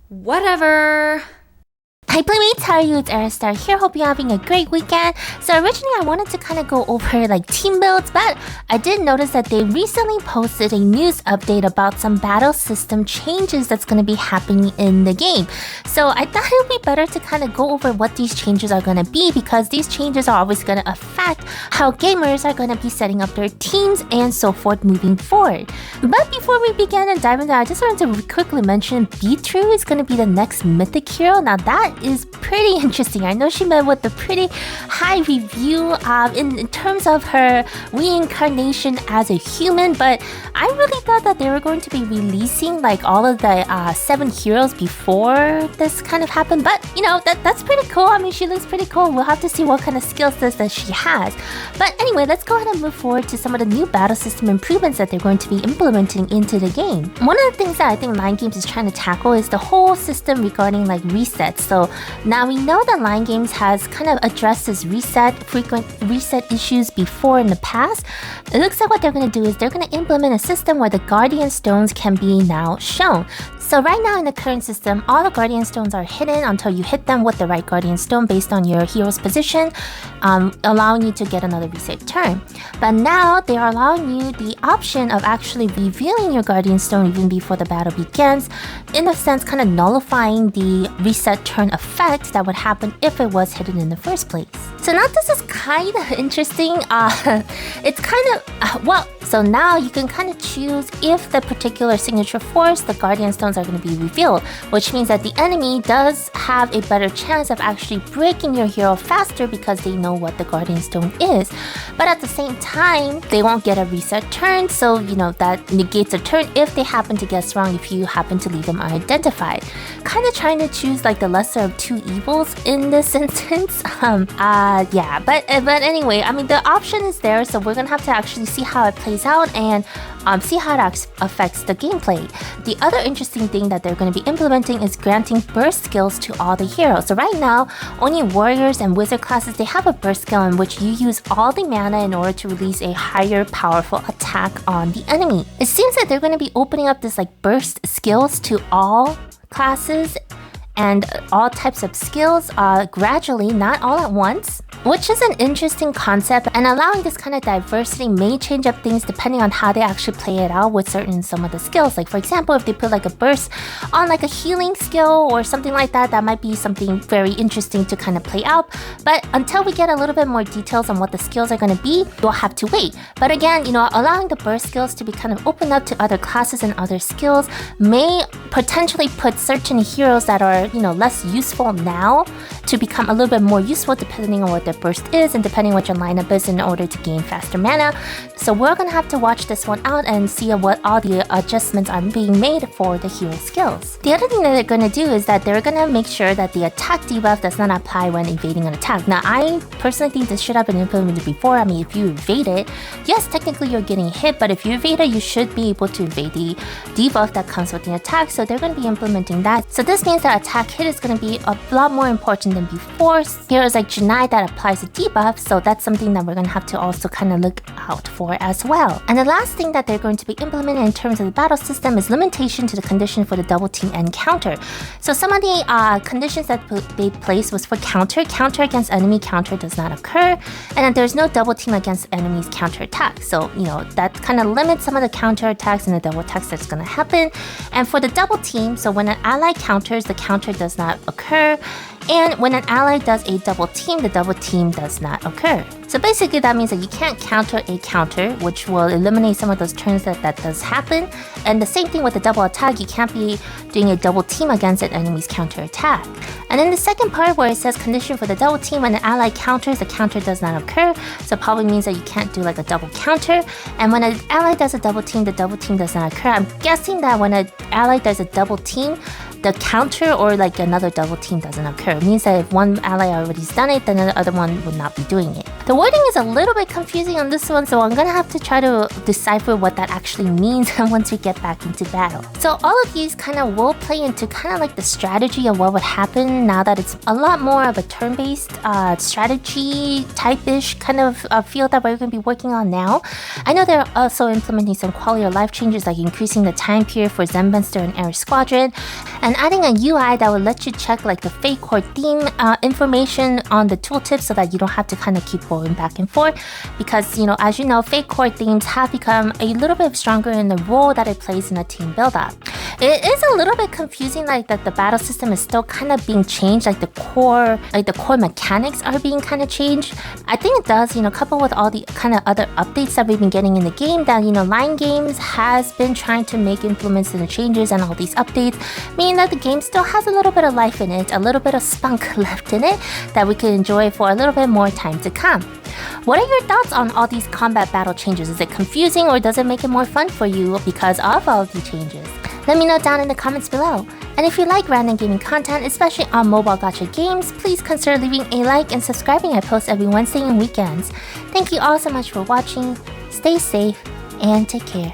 Whatever. Hi Playmates, how are you? It's Aristar here. Hope you're having a great weekend. So originally I wanted to kind of go over like team builds, but I did notice that they recently posted a news update about some battle system changes that's going to be happening in the game. So I thought it would be better to kind of go over what these changes are going to be, because these changes are always going to affect how gamers are going to be setting up their teams and so forth moving forward. But before we begin and dive into that, I just wanted to quickly mention Beatrue is going to be the next mythic hero. Now that is pretty interesting. I know she met with a pretty high review in terms of her reincarnation as a human, but I really thought that they were going to be releasing like all of the 7 heroes before this kind of happened. But you know, that's pretty cool. I mean, she looks pretty cool. We'll have to see what kind of skill sets that she has. But anyway, let's go ahead and move forward to some of the new battle system improvements that they're going to be implementing into the game. One of the things that I think Line Games is trying to tackle is the whole system regarding like resets. So now we know that Line Games has kind of addressed this frequent reset issues before in the past. It looks like what they're going to do is they're going to implement a system where the Guardian Stones can be now shown. So right now in the current system, all the Guardian Stones are hidden until you hit them with the right Guardian Stone based on your hero's position, allowing you to get another reset turn. But now they are allowing you the option of actually revealing your Guardian Stone even before the battle begins, in a sense kind of nullifying the reset turn effect that would happen if it was hidden in the first place. So now this is kind of interesting. It's kind of, so now you can kind of choose if the particular signature force, the Guardian Stones, are going to be revealed, which means that the enemy does have a better chance of actually breaking your hero faster because they know what the Guardian Stone is. But at the same time, they won't get a reset turn, so you know that negates a turn if they happen to guess wrong, if you happen to leave them unidentified. Kind of trying to choose like the lesser of two evils in this instance. Yeah, but anyway, I mean the option is there, so we're gonna have to actually see how it plays out and see how it affects the gameplay. The other interesting thing that they're going to be implementing is granting burst skills to all the heroes. So right now, only warriors and wizard classes, they have a burst skill in which you use all the mana in order to release a higher powerful attack on the enemy. It seems that they're going to be opening up this like burst skills to all classes and all types of skills gradually, not all at once, which is an interesting concept, and allowing this kind of diversity may change up things depending on how they actually play it out with some of the skills. Like for example, if they put like a burst on like a healing skill or something like that, that might be something very interesting to kind of play out. But until we get a little bit more details on what the skills are going to be, we'll have to wait. But again, you know, allowing the burst skills to be kind of opened up to other classes and other skills may potentially put certain heroes that are, you know, less useful now to become a little bit more useful depending on what their burst is and depending what your lineup is in order to gain faster mana. So we're gonna have to watch this one out and see what all the adjustments are being made for the hero skills. The other thing that they're gonna do is that they're gonna make sure that the attack debuff does not apply when evading an attack. Now I personally think this should have been implemented before. I mean, if you evade it, yes, technically you're getting hit, but if you evade it, you should be able to evade the debuff that comes with the attack. So they're gonna be implementing that. So this means that attack hit is gonna be a lot more important than before. Heroes like Janai that applies a debuff, so that's something that we're going to have to also kind of look out for as well. And the last thing that they're going to be implementing in terms of the battle system is limitation to the condition for the double team and counter. So some of the conditions that they placed was for counter against enemy counter does not occur, and then there's no double team against enemies counter attack. So you know that kind of limits some of the counter attacks and the double attacks that's going to happen. And for the double team, so when an ally counters, the counter does not occur. And when an ally does a double team, the double team does not occur. So basically that means that you can't counter a counter, which will eliminate some of those turns that does happen. And the same thing with the double attack, you can't be doing a double team against an enemy's counter attack. And then the second part where it says condition for the double team, when an ally counters, the counter does not occur. So it probably means that you can't do like a double counter. And when an ally does a double team, the double team does not occur. I'm guessing that when an ally does a double team, the counter or like another double team doesn't occur. It means that if one ally already's done it, then the other one would not be doing it. The wording is a little bit confusing on this one, so I'm gonna have to try to decipher what that actually means once we get back into battle. So all of these kind of will play into kind of like the strategy of what would happen now that it's a lot more of a turn-based strategy type-ish kind of field that we're gonna be working on now. I know they're also implementing some quality of life changes like increasing the time period for Zenbuster and Air Squadron and adding a UI that will let you check like the Fate Core theme information on the tooltip so that you don't have to kind of keep going back and forth because, as you know, Fate Core themes have become a little bit stronger in the role that it plays in a team build-up. It is a little bit confusing like that the battle system is still kind of being changed, like the core mechanics are being kind of changed. I think it does, coupled with all the kind of other updates that we've been getting in the game that, Line Games has been trying to make implements and the changes and all these updates, meaning that the game still has a little bit of life in it, a little bit of spunk left in it that we can enjoy for a little bit more time to come. What are your thoughts on all these combat battle changes? Is it confusing or does it make it more fun for you because of all the changes? Let me know down in the comments below. And if you like random gaming content, especially on mobile gacha games, please consider leaving a like and subscribing. I post every Wednesday and weekends. Thank you all so much for watching. Stay safe and take care.